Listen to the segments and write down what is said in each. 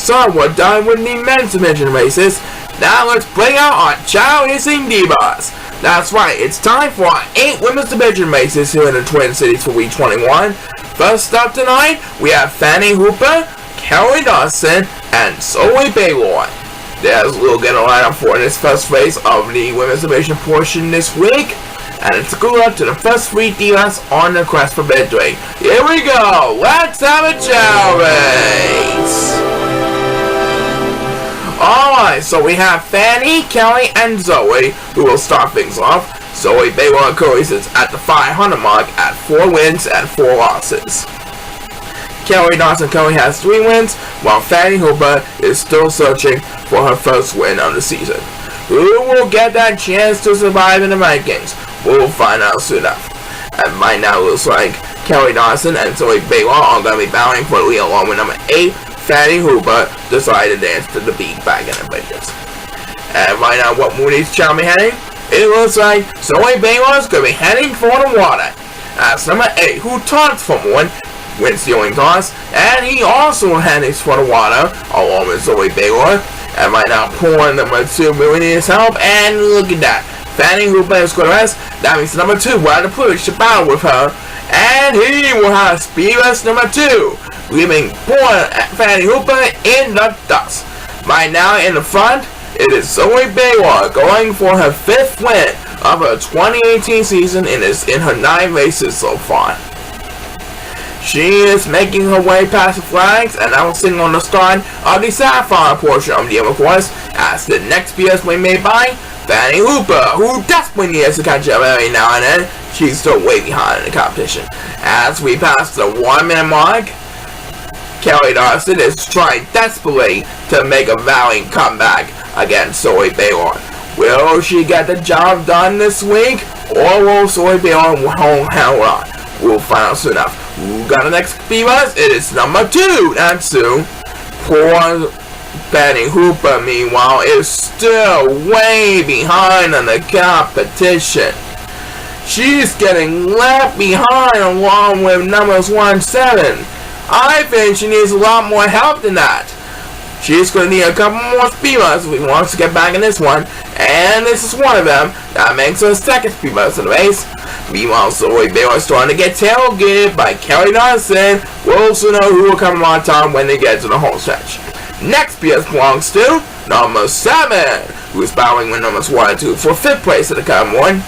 So we're done with the men's division races. Now let's bring out our Chao divas. That's right, it's time for our 8 women's division races here in the Twin Cities for week 21. First up tonight, we have Fanny Hooper, Kelly Dawson, and Zoe Baylor. There's a little get a lineup for this first race of the women's division portion this week. And it's a good luck to the first 3 divas on the quest for victory. Here we go! Let's have a Chao race! Alright, so we have Fanny, Kelly, and Zoe who will start things off. Zoe Baylor currently sits at the 500 mark at 4 wins and 4 losses. Kelly Dawson currently has 3 wins, while Fanny Hooper is still searching for her first win of the season. Who will get that chance to survive in the rankings? We'll find out soon enough. And right now it looks like Kelly Dawson and Zoe Baylor are going to be battling for the lead along with number 8, Fanny Hooper, decided to dance to the beat back in the bitches. And right now, what mood is Chao heading? It looks like Zoe Baylor is going to be heading for the water. As number 8, who taunts for 1, wins the only toss, and he also heading for the water along with Zoe Baylor. And right now, poor number 2 really needs help, and look at that. Fanny Hooper is going to rest. That means number 2 will have to push to battle with her. And he will have speedless number 2, leaving poor Fanny Hooper in the dust. Right now in the front, it is Zoe Baylor going for her 5th win of her 2018 season in her 9 races so far. She is making her way past the flags and now sitting on the start of the Sapphire portion of the Emma course as the next PS win made by Fanny Hooper, who desperately needs to catch up every now and then. She's still way behind in the competition. As we pass the 1 minute mark, Kelly Dawson is trying desperately to make a valiant comeback against Zoe Baylor. Will she get the job done this week, or will Zoe Baylor hold on? We'll find out soon enough. Who got the next divas? It is number 2, that's Sue. Poor Fanny Hooper, meanwhile, is still way behind on the competition. She's getting left behind along with numbers 1 and 7. I think she needs a lot more help than that. She's going to need a couple more speedruns if we want to get back in this one, and this is one of them. That makes her 2nd speedrun in the race. Meanwhile, Zoe Baylor is starting to get tailgated by Kelly Dawson. We'll also know who will come on top when they get to the home stretch. Next PS belongs to number 7, who is battling with numbers 1 and 2 for 5th place in the current one.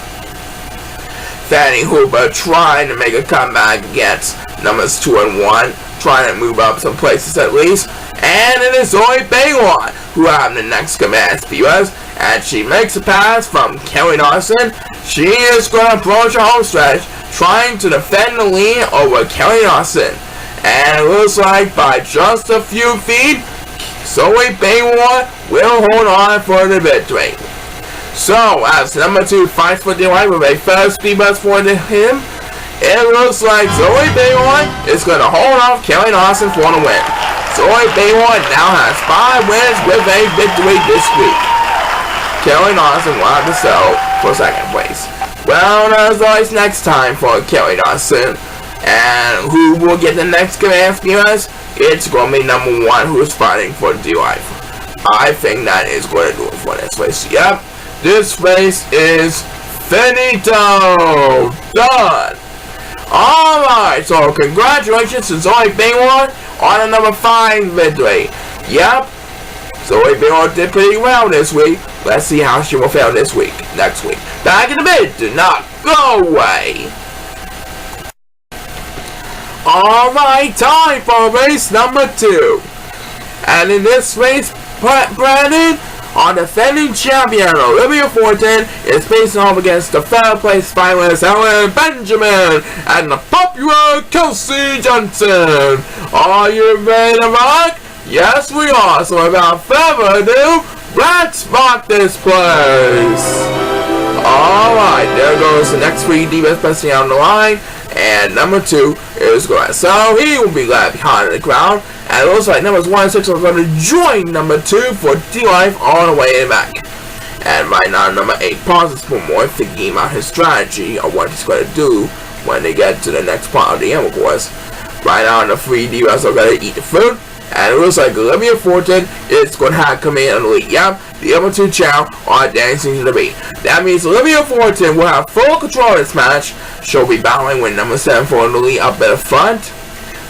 Fanny Hooper trying to make a comeback against numbers 2 and 1, trying to move up some places at least. And it is Zoe Baylor who have the next command speeders, and she makes a pass from Kelly Dawson. She is going to approach her home stretch, trying to defend the lead over Kelly Dawson. And it looks like by just a few feet, Zoe Baylor will hold on for the victory. So, as number 2 fights for the life with a first speed bus for him, it looks like Zoe Baylor is going to hold off Kelly Dawson for the win. Zoe Baylor now has 5 wins with a victory this week. Kelly Dawson will have to settle for 2nd place. Well, there's always next time for Kelly Dawson. And who will get the next command speeders? It's going to be number 1 who is fighting for the life. I think that is going to do it for this race. Yep, this race is finito. Done. Alright, so congratulations to Zoe Baylor on a number 5 victory. Yep, Zoe Baylor did pretty well this week. Let's see how she will fare next week. Back in the mid, do not go away. Alright, time for race number 2. And in this race, Brandon, our defending champion Olivia Fortin is facing off against the 3rd place finalist Ellen Benjamin and the popular Kelsey Johnson. Are you ready to rock? Yes, we are. So without further ado, let's rock this place. Alright, there goes the next 3 divas pressing on the line. And number 2 is going. So he will be left behind in the crowd. And it looks like numbers 1 and 6 are going to join number 2 for D-Life all the way back. And right now, number 8 pauses for more, thinking about his strategy of what he's going to do when they get to the next part of the Emma course. Right now, the 3 divas are going to eat the food. And it looks like Olivia Fortin is going to have come in on the lead. Yep, the other two Chao are dancing to the beat. That means Olivia Fortin will have full control of this match. She'll be battling with number 7 for the lead up at the front.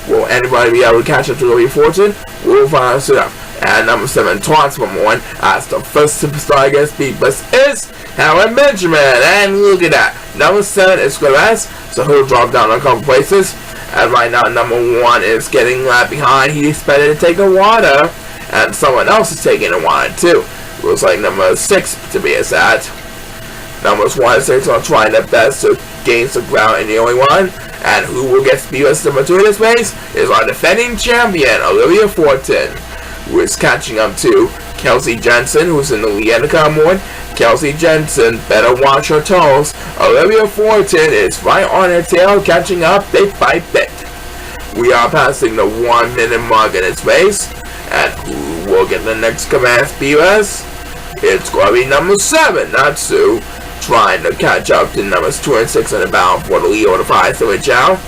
Will anybody be able to catch up to Olivia Fortin? We'll find out soon. And number 7 taunts from 1 as the first superstar against Divas is Howard Benjamin. And look at that. Number 7 is Squares, so he'll drop down a couple places. And right now, number 1 is getting left behind. He expected to take a water, and someone else is taking a water too. Looks like number 6 to be exact. Numbers 1 and 6 are trying their best to gain some ground in the only one. And who will get US number 2 in this race is our defending champion, Olivia Fortin, who is catching up to Kelsey Jensen, who's in the lead at the cardboard. Kelsey Jensen better watch her toes. Olivia Fortin is right on her tail, catching up. They fight bit. We are passing the 1 minute mark in this race. And who will get the next command US? It's going to be number 7, not Sue, trying to catch up to numbers 2 and 6 in the battle for the lead over the 5 to Chao.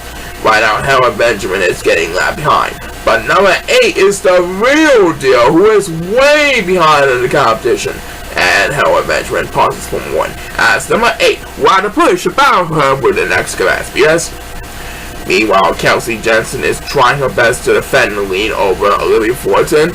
Right now, Howard Benjamin is getting left behind. But number 8 is the real deal, who is way behind in the competition. And Howard Benjamin pauses from 1. As number 8, while the push to battle for her with the next command yes. Meanwhile, Kelsey Jensen is trying her best to defend the lead over Olivia Fortin.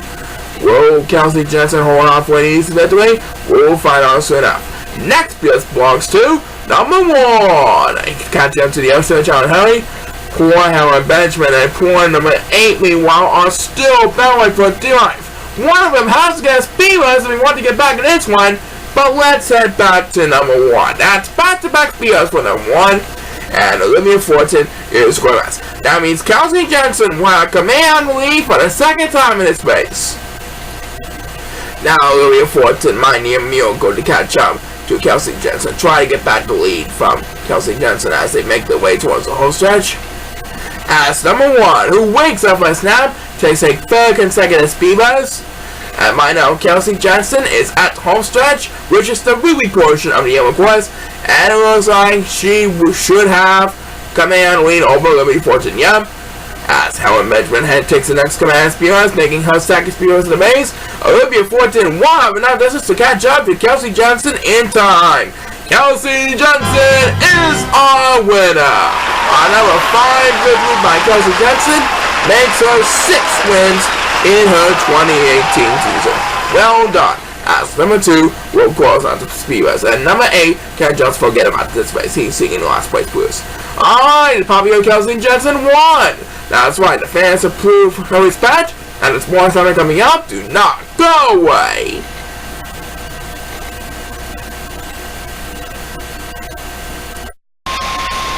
Will Kelsey Jensen hold on for an easy victory? We'll find out soon enough. Next PS belongs to number 1. Catching up to the episode, Chao and Harry. Poor Howard Benjamin and poor number 8, meanwhile, are still battling for dear life. One of them has to get Divas if we want to get back in this one, but let's head back to number 1. That's back-to-back Divas for number 1, and Olivia Fortin is scoreless. That means Kelsey Jensen will have command lead for the 2nd time in this race. Now Olivia Fortin might need a miracle to catch up to Kelsey Jensen. Try to get back the lead from Kelsey Jensen as they make their way towards the home stretch. As number 1, who wakes up a snap, takes a 3rd consecutive speed buzz. And by now, Kelsey Jensen is at the home stretch, which is the ruby portion of the yellow course, and it looks like she should have command lead over Olivia Fortin. Yep. As Howard Benjamin takes the next command speeders, making her 2nd speeders in the base, Olivia Fortin will have enough distance to catch up to Kelsey Jensen in time. Kelsey Jensen is our winner. Another 5 victories by Kelsey Jensen makes her 6 wins in her 2018 season. Well done. As number 2 will close on to speeders, and number 8 can't just forget about this race. He's seeking the last place blues. Alright, the popular Kelsey Jensen won. That's right, the fans approve her respect, and there's more summer coming up. Do not go away.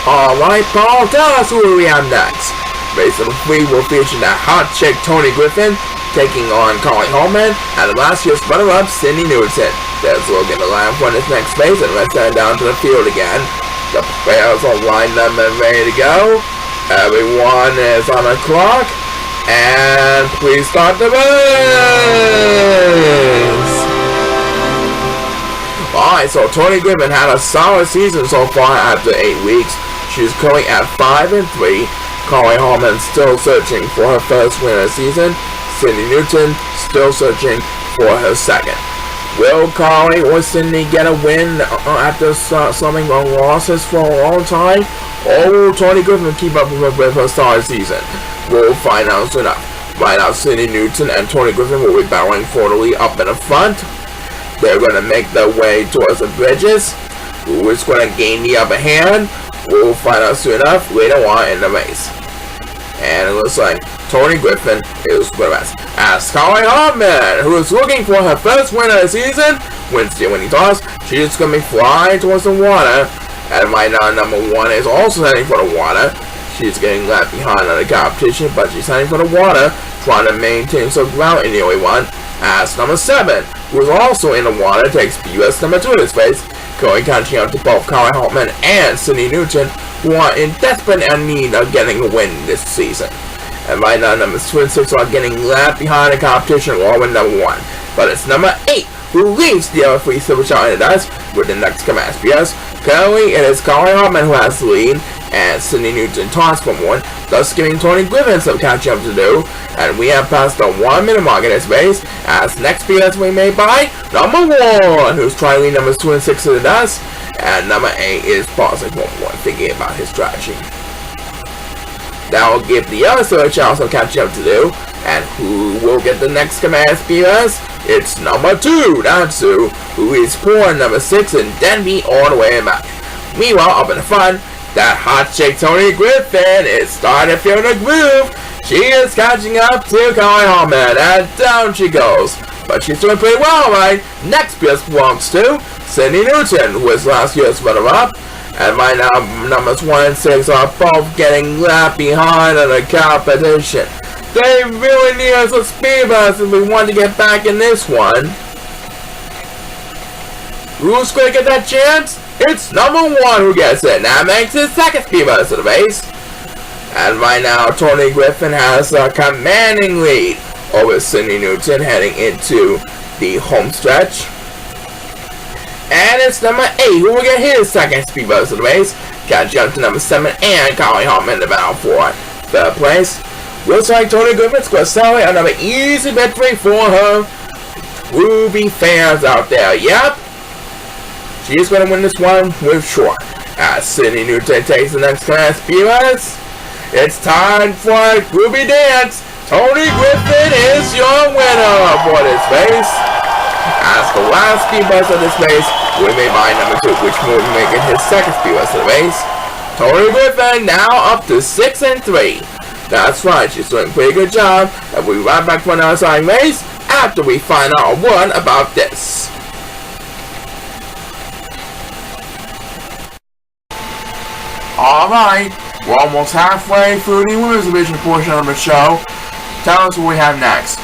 Alright, Paul, tell us who we have next. Race number 3 will feature that hot chick Tony Griffin taking on Carly Holman, and last year's runner-up Cindy Newton. There's look in the line for this next race, and let's head down to the field again. The players are lined up and ready to go. Everyone is on the clock, and please start the race! Alright, so Tony Griffin had a solid season so far after 8 weeks. She's currently at 5-3. Carly Holman still searching for her first win of the season. Cindy Newton still searching for her 2nd. Will Carly or Cindy get a win after summing on losses for a long time? Or will Tony Griffin keep up with her solid season? We'll find out soon enough. Right now, Cindy Newton and Tony Griffin will be battling for the lead up in the front. They're going to make their way towards the bridges. Who is going to gain the upper hand? We'll find out soon enough later on in the race. And it looks like Tony Griffin is the best. As Carly Holman, who is looking for her first win of the season, wins the winning toss. She's going to be flying towards the water. And right now, number 1 is also heading for the water. She's getting left behind on the competition, but she's heading for the water, trying to maintain some ground in the only one. As number 7, who is also in the water, takes US number 2 in his face. Currently catching up to both Carly Holman and Cindy Newton, who are in desperate need of getting a win this season. And right now, numbers 2 and 6 are getting left behind the competition along with number 1. But it's number 8 who leaves the other 3 silver shot in the dust with the next command. Yes, currently it is Carly Holman who has the lead, and Sydney Newton taunts for one, thus giving Tony Griffin some catching up to do. And we have passed the 1 minute mark in this race, as next BS we made by number 1, who's trying to lead numbers 2 and 6 to the dust, and number 8 is pausing for one, thinking about his strategy. That will give the other Sir Chao some catching up to do, and who will get the next command BS? It's number 2, Natsu, who is pouring number 6 and then be all the way back. Meanwhile, up in the front, that hot chick Tony Griffin is starting to feel the groove. She is catching up to Kai Harmon, and down she goes. But she's doing pretty well, right? Next BS belongs to Sydney Newton, who is last year's runner-up. And right now, numbers 1 and 6 are both getting left behind in the competition. They really need us a speed bus if we want to get back in this one. Who's going to get that chance? It's number 1 who gets it. That makes his second speed bus of the race. And right now, Tony Griffin has a commanding lead over Sydney Newton heading into the home stretch. And it's number 8 who will get his second speed bus of the race. Catching up to number 7 and Colin Hartman in the battle for third place. Looks like Tony Griffin's going to celebrate another easy victory for her Ruby fans out there. Yep. She's going to win this one with sure. As Sydney Newton takes the next class speed bus. It's time for a Ruby dance. Tony Griffin is your winner for this race. As the last speed bus of this race will be made by number 2, which will be making his second speed bus of the race. Tony Griffin now up to 6 and 3. That's right, she's doing a pretty good job, and we'll be right back for another exciting race after we find out one about this. Alright, we're almost halfway through the women's division portion of the show. Tell us what we have next.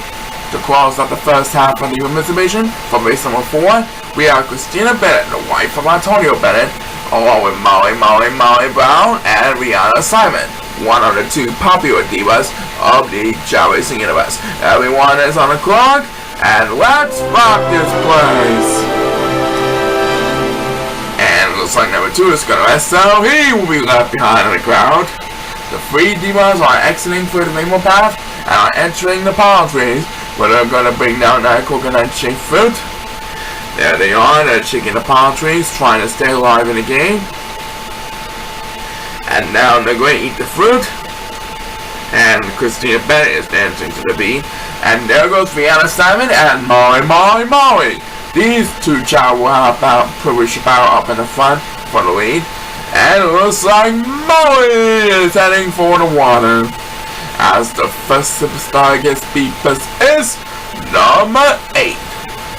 To close out the first half of the women's division, for race number 4, we have Christina Bennett, the wife of Antonio Bennett, along with Molly Brown, and Rihanna Simon, one of the 2 popular divas of the Chao Racing universe. Everyone is on the clock, and let's rock this place! And looks like number 2 is gonna rest, so he will be left behind in the crowd. The 3 divas are exiting through the rainbow path and are entering the palm trees, where they're gonna bring down that coconut shaped fruit. There they are, they're shaking the palm trees, trying to stay alive in the game. And now they're going to eat the fruit. And Christina Bennett is dancing to the beat. And there goes Rihanna Simon and Molly. These 2 Chao will help out, push power up in the front for the lead. And it looks like Molly is heading for the water. As the first superstar gets beat is number 8.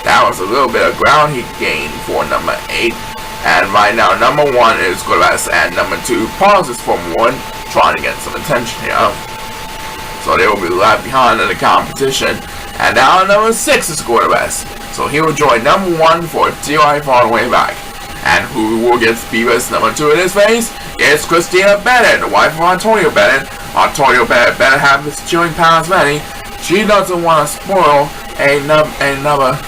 That was a little bit of ground he gained for number 8. And right now, number 1 is Gores, and number 2 pauses for 1, trying to get some attention here. So they will be left behind in the competition. And now number 6 is Gores. So he will join number 1 for a TI all the way back. And who will get Beavis number 2 in this race? It's Christina Bennett, the wife of Antonio Bennett. Antonio Bennett better have his chewing pounds ready. She doesn't want to spoil another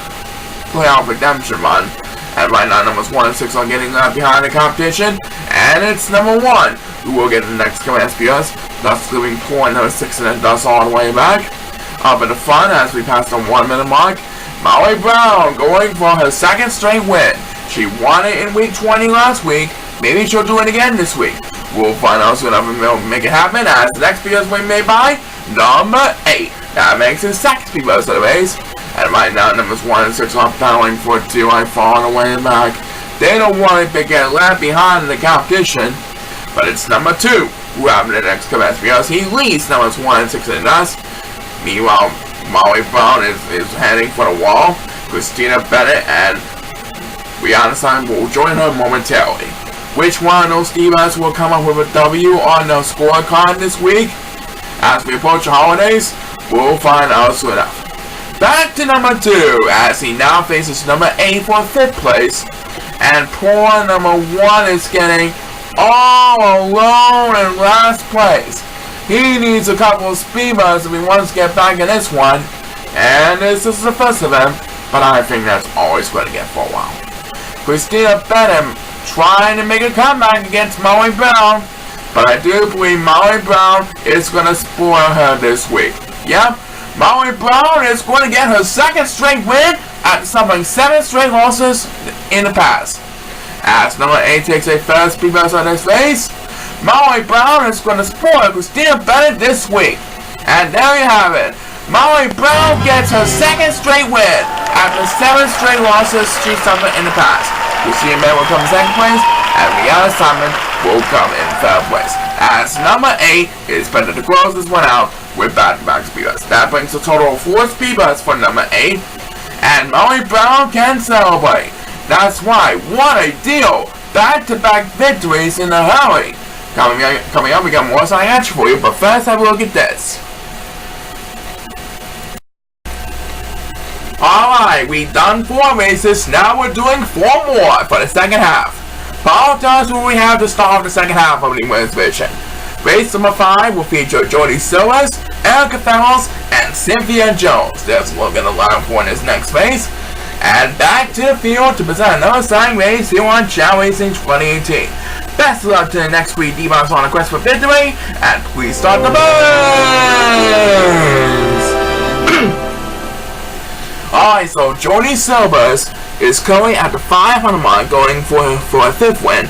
playoff redemption run. And right now, numbers 1 and 6 are getting left behind the competition. And it's number 1 who will get the next command SPS, thus leaving poor number 6 in the dust all the way back. Up in the front, as we pass the 1 minute mark, Molly Brown going for her second straight win. She won it in week 20 last week. Maybe she'll do it again this week. We'll find out soon enough and we'll make it happen, as the next PS win made by number 8. That makes his second speed bus of the race. And right now, numbers 1 and 6 are battling for 2. I fall away back. They don't want to get left behind in the competition. But it's number 2 who have the next command because he leads numbers 1 and 6 in the dust. Meanwhile, Molly Brown is heading for the wall. Christina Bennett and Rihanna Simon will join her momentarily. Which one of those divas will come up with a W on the scorecard this week? As we approach the holidays, we'll find out soon enough. Back to number 2, as he now faces number 8 for 5th place. And poor number 1 is getting all alone in last place. He needs a couple of speed bumps if he wants to get back in this one. And this is the first of them, but I think that's always going to get for a while. Christina Bennett trying to make a comeback against Molly Brown. but I do believe Molly Brown is going to spoil her this week. Yep, Molly Brown is going to get her second straight win after suffering 7 straight losses in the past. As number 8 takes a first speed bus on his face, Molly Brown is going to spoil Christina Bennett this week. And there you have it. Molly Brown gets her second straight win after 7 straight losses she suffered in the past. Lucia May will come in second place, and Rihanna Simon will come in third place. As number 8 is better to close this one out with back-to-back speeders. That brings a total of 4 speeders for number 8, and Molly Brown can celebrate. That's why, what a deal! Back-to-back victories in a hurry. Coming up, we got more sign action for you, but first have a look at this. Alright, we've done 4 races, now we're doing 4 more for the second half. Paul tells us who we have to start off the second half of the women's division. Race number 5 will feature Jody Silvers, Erica Fellows, and Cynthia Jones. There's what we're going to learn for in this next race. And back to the field to present another sign race here on Chao Racing 2018. Best of luck to the next 3 divas on a quest for victory, and please start the burns! Alright, so Jody Silvers is currently at the 500 mark going for her 5th win.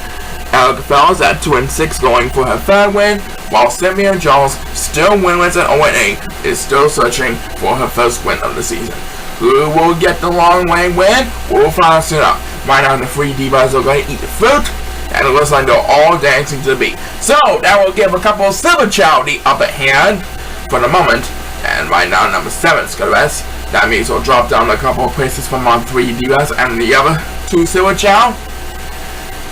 Erica Fellows at 2-6 going for her 3rd win, while Cynthia Jones, still winless at 0-8, is still searching for her 1st win of the season. Who will get the long way win? We'll find out soon. Right now the 3 divas are going to eat the fruit, and it looks like they're all dancing to the beat. So that will give a couple of Silver Chao the upper hand for the moment, and right now number 7 is going to rest. That means we'll drop down a couple of places from our 3 divas and the other 2 Silver Chao.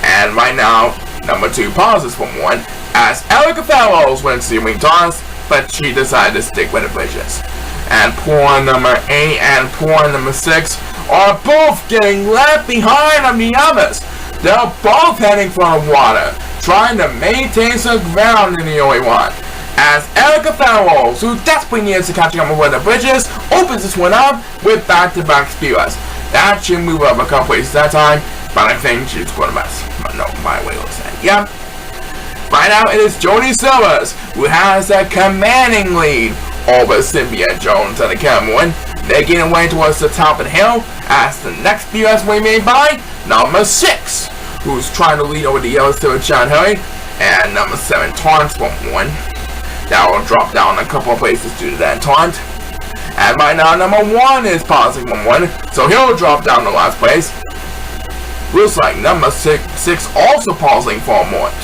And right now, number 2 pauses for 1 as Erica Fellows wins the wing toss, but she decided to stick with the bridges. And poor number 8 and poor number 6 are both getting left behind on the others. They're both heading for the water, trying to maintain some ground in the only one. As Erica Fellows, who desperately needs to catch up with the bridges, opens this one up with back-to-back speeders. That should move up a couple places that time, but I think she's going to mess. No, my way of saying. Yeah. Right now it is Jody Silvers who has a commanding lead over Cynthia Jones and the Cameron, making her way towards the top of the hill as the next speeders we made by number 6, who's trying to lead over the yellow Silver Chao Hurry, and number 7 taunts from 1. That will drop down a couple of places due to that taunt. And by now, number 1 is pausing from 1, so he'll drop down the last place. Looks like number 6 also pausing for a moment.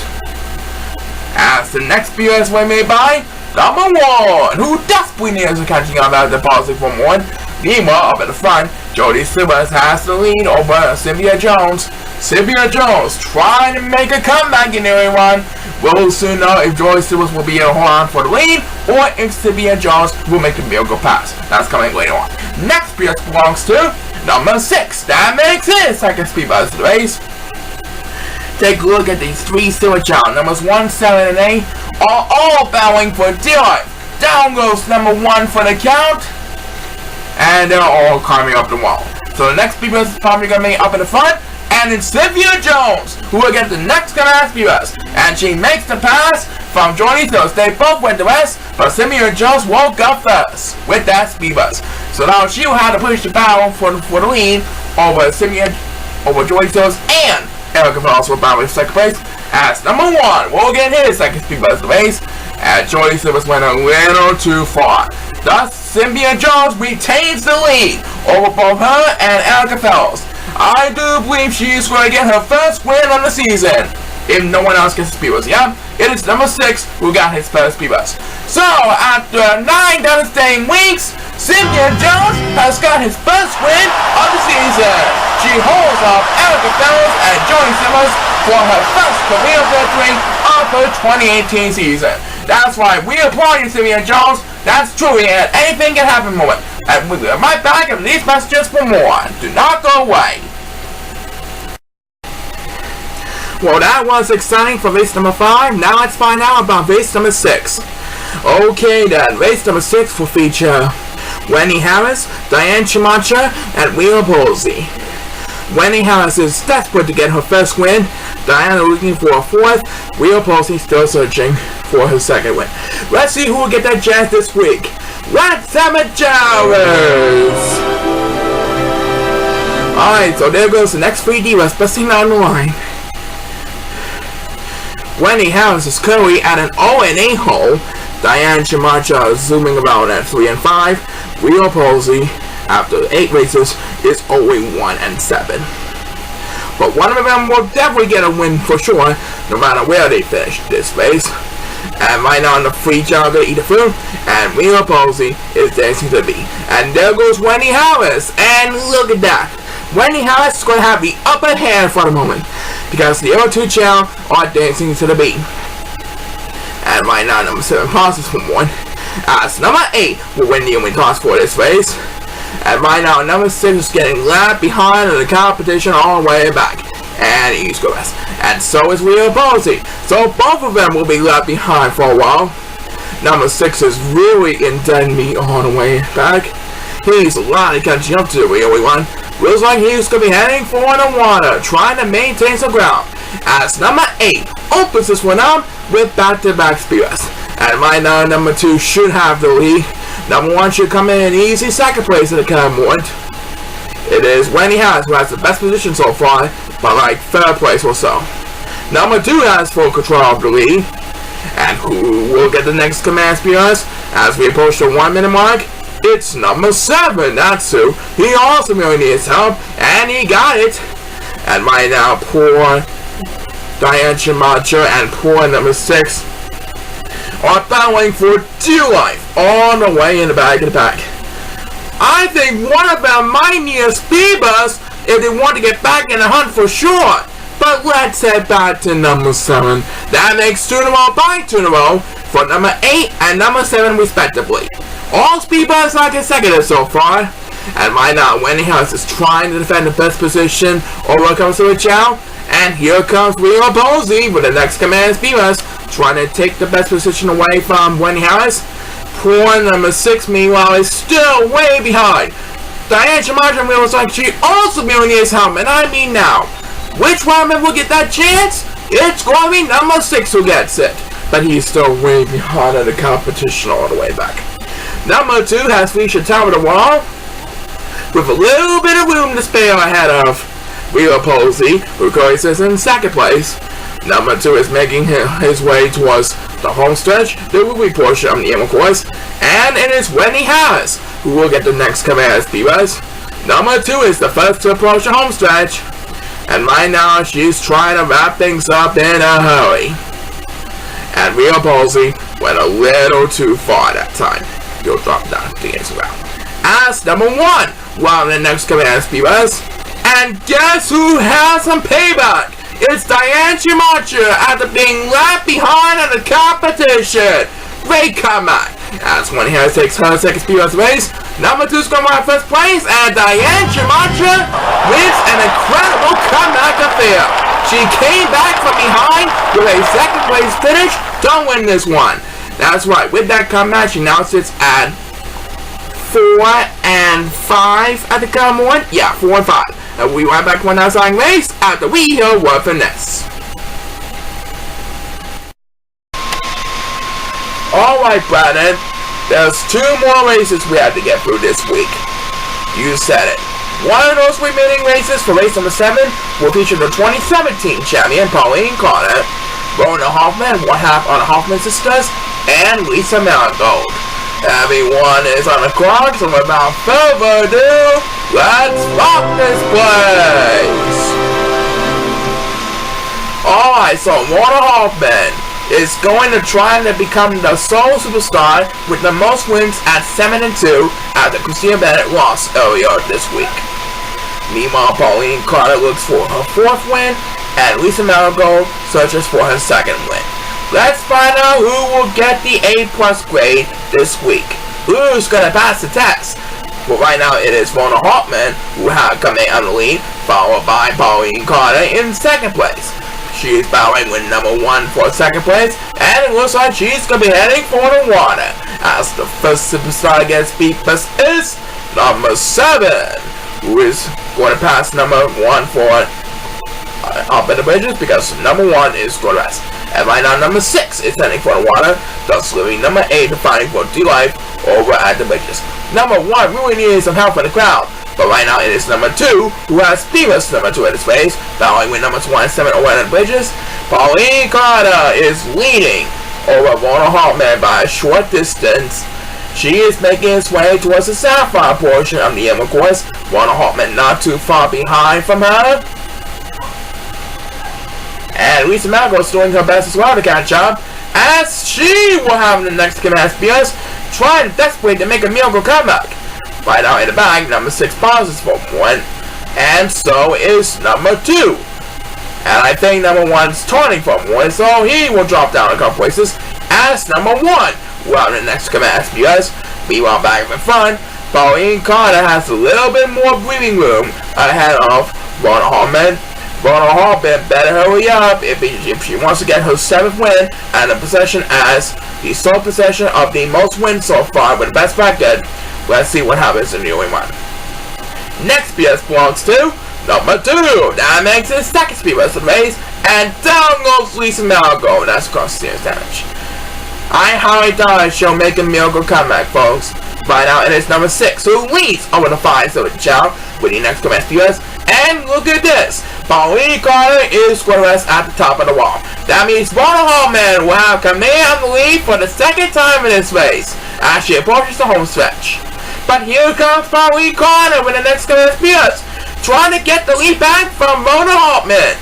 As the next BS way made by number 1, who desperately needs to catching up after pausing from 1. Meanwhile, up at the front, Jody Silvers has the lead over Cynthia Jones. Cynthia Jones trying to make a comeback in everyone. We'll soon know if Jody Silvers will be able to hold on for the lead, or if Cynthia Jones will make a miracle pass. That's coming later on. Next BS belongs to number 6. That makes it second speed buzz of the race. Take a look at these 3 Silver Chao. Numbers 1, 7, and 8 are all battling for dear life. Down goes number 1 for the count. And they're all climbing up the wall. So the next speed buzz is probably going to be up in the front. And it's Cynthia Jones who will get the next command speed buzz. And she makes the pass from Jody Silvers. They both went to rest, but Cynthia Jones woke up first with that speed buzz. So now she will have to push the battle for the lead over Jody Silvers, and Erica Fellows will battle in second place. As number 1 will get his second speed buzz of the race, and Jody Silvers went a little too far. Thus, Cynthia Jones retains the lead over both her and Erica Fellows. I do believe she's going to get her first win of the season, if no one else gets the speed buzz. Yeah, it is number 6 who got his first speed buzz. So, after 9 devastating weeks, Cynthia Jones has got his first win of the season. She holds off Erica Fellows and Jody Silvers for her first career victory of her 2018 season. That's why we applaud you, Cynthia Jones. That's true, and anything can happen moment. And we'll be right back and these messages for more. Do not go away. Well, that was exciting for race number 5. Now let's find out about race number 6. Okay then, race number 6 will feature Wendy Harris, Diane Chimacha, and Wheeler Posey. Wendy Harris is desperate to get her first win Diana looking for a fourth. Real Posey still searching for her second win. Let's see who will get that chance this week. Let's have a Chowers! Alright, so there goes the next 3 divas busting down the line. Wendy Harris is currently at an 0-8 hole. Diane Chamacha is zooming around at 3-5. Real Posey, after 8 races, is 0-1-7. But one of them will definitely get a win for sure, no matter where they finish this race. And right now on the free Chao to eat the food, and Real Posey is dancing to the beat. And there goes Wendy Harris, and look at that. Wendy Harris is going to have the upper hand for the moment, because the other 2 Chao are dancing to the beat. And right now number 7 passes for 1, as number 8 will win the only toss for this race. And right now number 6 is getting left behind in the competition all the way back. And he's going best. And so is Real Posey. So both of them will be left behind for a while. Number 6 is really intending me all the way back. He's a lot of catching up to the real one. Looks like he's going to be heading for the water, trying to maintain some ground. As number 8 opens this one up with back-to-back spears. And right now number 2 should have the lead. Number 1 should come in an easy second place in the current moment. It is Wendy Harris who has the best position so far, by like 3rd place or so. Number 2 has full control of the lead. And who will get the next command spears as we approach the 1 minute mark? It's number 7, that's who. He also really needs help, and he got it. And right now, poor Diane Chamacha and poor number 6 are battling for dear life all the way in the back of the pack. I think one of them might need a speed bus if they want to get back in the hunt for sure. But let's head back to number 7. That makes 2 in a row by 2 in a row for number 8 and number 7 respectively. All speed buses are consecutive so far. And right now, Wendy Harris is trying to defend the best position over comes to a Chao. And here comes Real Posey with the next command speed bus, trying to take the best position away from Wendy Harris. Poor number 6, meanwhile, is still way behind. Diane Chamacha feels like she also really needs help, and I mean now. Which one will get that chance? It's going to be number 6 who gets it. But he's still way behind in the competition all the way back. Number 2 has Felicia Tower the wall, with a little bit of room to spare ahead of Real Posey, who currently sits in 2nd place. Number 2 is making his way towards the home stretch, the movie portion of the Emerald course, and it is Wendy Harris who will get the next command as Divas. Number 2 is the first to approach the home stretch, and right now she's trying to wrap things up in a hurry. And Real Posey went a little too far that time. He'll drop down the answer round. As number 1, well, the next command is Divas, and guess who has some payback? It's Diane Chamacha after being left behind in the competition. Great comeback. As Wendy Harris takes her 2nd speed bus race, number 2 is going to run 1st place, and Diane Chamacha wins an incredible comeback affair. She came back from behind with a 2nd place finish to win this one. That's right, with that comeback, she now sits at 4 and 5 at the current moment. Yeah, 4 and 5. And we right back to one outside race after we hear a word from this. Alright, Brandon. There's 2 more races we have to get through this week. You said it. One of those remaining races for race number 7 will feature the 2017 champion Pauline Carter, Rona Hoffman, one half on the Hoffman sisters, and Lisa Marigold. Everyone is on the clock, so without further ado, let's rock this place! Alright, so Rona Hoffman is going to try to become the sole superstar with the most wins at 7-2 after Christina Bennett lost earlier this week. Meanwhile, Pauline Carter looks for her 4th win, and Lisa Marigold searches for her 2nd win. Let's find out who will get the A+ grade this week. Who's gonna pass the test? Well, right now it is Rona Hoffman who have come in on the lead, followed by Pauline Carter in 2nd place. She is battling with number 1 for 2nd place, and it looks like she's gonna be heading for the water, as the first superstar gets beat is number 7, who is going to pass number 1 for up in the bridges because number 1 is going to rest. And right now number 6 is heading for the water, thus leaving number 8 fighting for D-Life over at the bridges. Number 1 really needs some help from the crowd, but right now it is number 2 who has Divas number 2 in his face, battling with number 27 over at the bridges. Pauline Carter is leading over Mona Hartman by a short distance. She is making its way towards the sapphire portion of the Emerald course. Mona Hartman not too far behind from her. And Lisa Malgo is doing her best as well to catch up, as she will have the next command Spears trying desperately to make a miracle comeback. Right now in the back, number 6 pauses for 1, and so is number 2. And I think number 1's turning for 1, so he will drop down a couple places as number 1. Well, the next command Spears, meanwhile back in front, Pauline Carter has a little bit more breathing room ahead of Mona Hartman. Mona Hartman better hurry up if she wants to get her 7th win and a possession as the sole possession of the most wins so far with the best record. Let's see what happens in the only one. Next Spears belongs to number 2. That makes it 2nd Spears of the race, and down goes Lisa Malgo. That's across the damage. I highly doubt she'll make a miracle comeback, folks. Right now it is number 6 who leads over the 5 so with Chao with the next command Spears. And look at this, Pauline Carter is going to rest at the top of the wall. That means Mona Hartman will have command of the lead for the 2nd time in this race as she approaches the home stretch. But here comes Pauline Carter with the next command Spears, trying to get the lead back from Mona Hartman.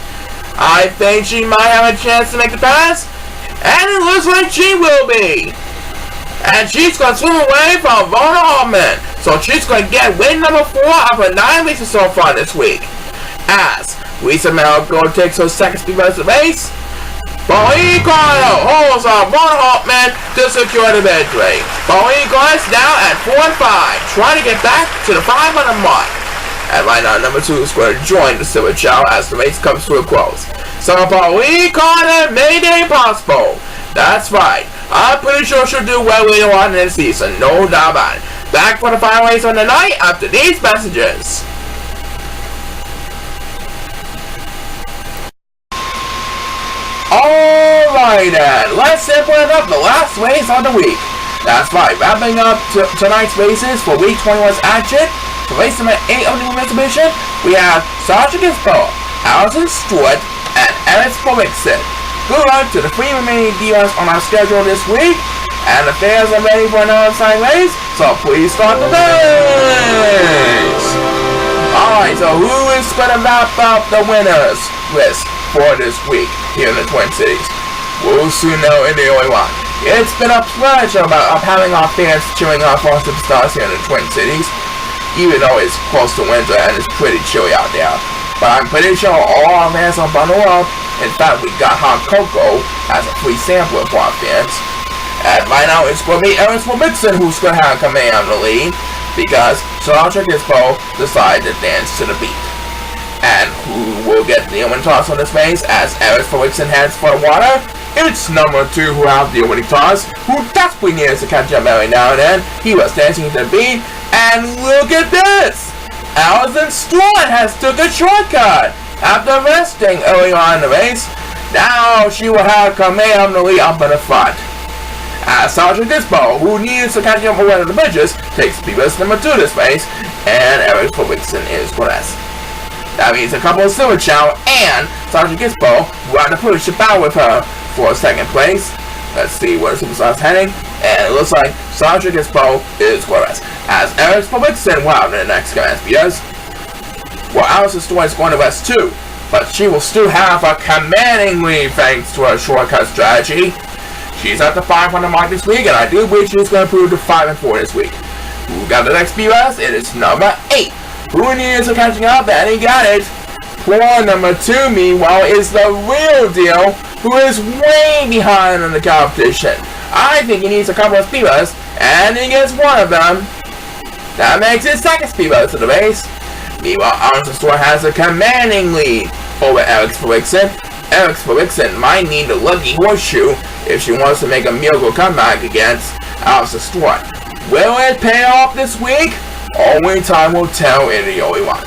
I think she might have a chance to make the pass, and it looks like she will be. And she's going to swim away from Mona Hartman. So she's going to get win number 4 of her 9 races so far this week. As Lisa Malgo takes her 2nd Spears of the race, Pauline Carter holds on Mona Hartman to secure the victory. Pauline Carter is now at 4 and 5, trying to get back to the 500 mark. And right now number 2 is going to join the Silver Chao as the race comes to a close. So Pauline Carter made it possible. That's right. I'm pretty sure she'll do well later on in the season, no doubt about it. Back for the final race on the night after these messages. Alright then, let's put up the last race of the week. That's right, wrapping up tonight's races for week 21's action. For race number 8 of the women's exhibition, we have Sasha Gispo, Allison Stewart, and Eris Borikson. Good luck to the 3 remaining divas on our schedule this week, and the fans are ready for another exciting race, so please start the race! Alright, so who is going to wrap up the winners list for this week here in the Twin Cities? We'll soon know in the only one. It's been a pleasure of having our fans cheering on for our superstars here in the Twin Cities, even though it's close to winter and it's pretty chilly out there. But I'm pretty sure all our fans will bundle up. In fact, we got hot cocoa as a free sampler for our fans. And right now, it's going to be Eris Borikson who's going to have command on the lead, because Sasha Gispo decided to dance to the beat. And who will get the winning toss on this race as Eris Borikson heads for the water? It's number 2 who have the winning toss, who desperately needs to catch up every now and then. He was dancing to the beat, and look at this! Allison Stewart has took a shortcut after resting early on in the race. Now she will have command of the lead up in the front. As Sasha Gispo, who needs to catch up over the bridges, takes Divas number 2 this race, and Eris Borikson is last. That means a couple of Silver Chao and Sasha Gispo will have to push the battle with her for 2nd place. Let's see where the superstar's heading, and it looks like Sasha Gispo is last. As Eris Borikson will have the next command Spears. Well, Allison Stewart is going to rest too, but she will still have a commanding lead thanks to her shortcut strategy. She's at the 500 mark this week, and I do believe she's going to prove to 5 and 4 this week. Who got the next BS? It is number 8. Who needs to catching up? And he got it. Poor number 2, meanwhile, is the real deal, who is way behind in the competition. I think he needs a couple of speeders, and he gets one of them. That makes his 2nd speeders to the race. Meanwhile, Allison Stewart has a commanding lead over Eris Borikson. Eris Borikson might need the lucky horseshoe if she wants to make a miracle comeback against Allison Stewart. Will it pay off this week? Only time will tell in the only one.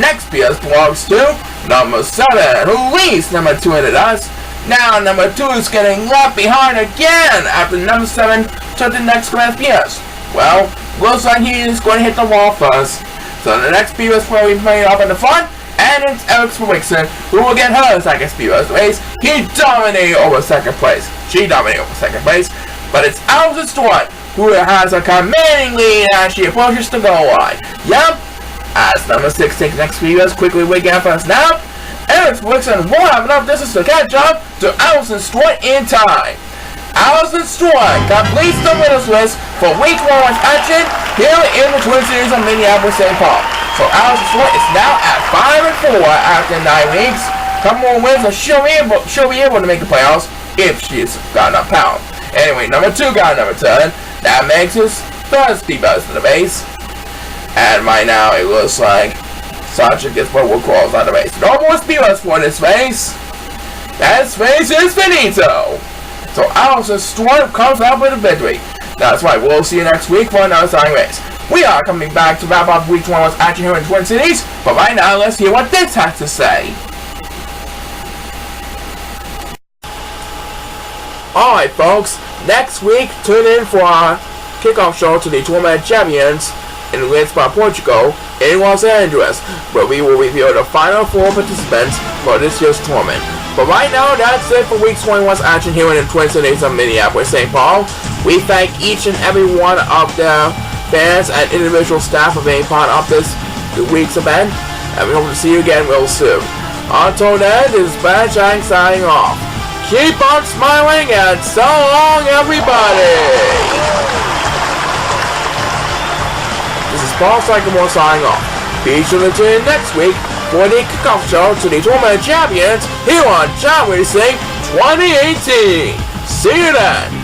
Next BS belongs to Number 7, who leaves number 2 into us. Now number 2 is getting left behind again after number 7 took the next class PS. Well, looks like he is going to hit the wall first. So the next PS will be playing up in the front, and it's Alex Wixon who will get her second PS race. He dominated over second place. She dominated over second place, but it's Alex Stewart who has a commanding lead as she approaches the goal line. Yep, as number 6 takes next PS quickly waking up first now. Alex Wixon won't have enough distance to catch up to Allison Stewart in time. Allison Stewart completes the winners list for week 1 action here in the Twin Cities of Minneapolis, St. Paul. So Allison Stewart is now at 5-4 after 9 weeks. Couple more wins and she'll be able to make the playoffs if she's got enough power. Anyway, number 2 got number 10. That makes his first divas in the base. And right now it looks like Sasha gets what we'll call on the race. No more speeders for this race. That race is finito. So Allison Stewart comes out with a victory. That's right, we'll see you next week for another exciting race. We are coming back to wrap up week 21's action here in Twin Cities, but right now let's hear what this has to say. Alright folks, next week tune in for our kickoff show to the Tournament Champions in Lisbon, Portugal, in Los Angeles, where we will reveal the final 4 participants for this year's tournament. But right now, that's it for week 21's action here in the Twin Cities of Minneapolis, St. Paul. We thank each and every one of the fans and individual staff for being part of this week's event, and we hope to see you again real soon. Until then, this is Ben Chang signing off. Keep on smiling, and so long, everybody! This is Paul Sycamore signing off. Be sure to tune in next week for the kickoff show to the Tournament Champions here on Chao Racing 2018. See you then!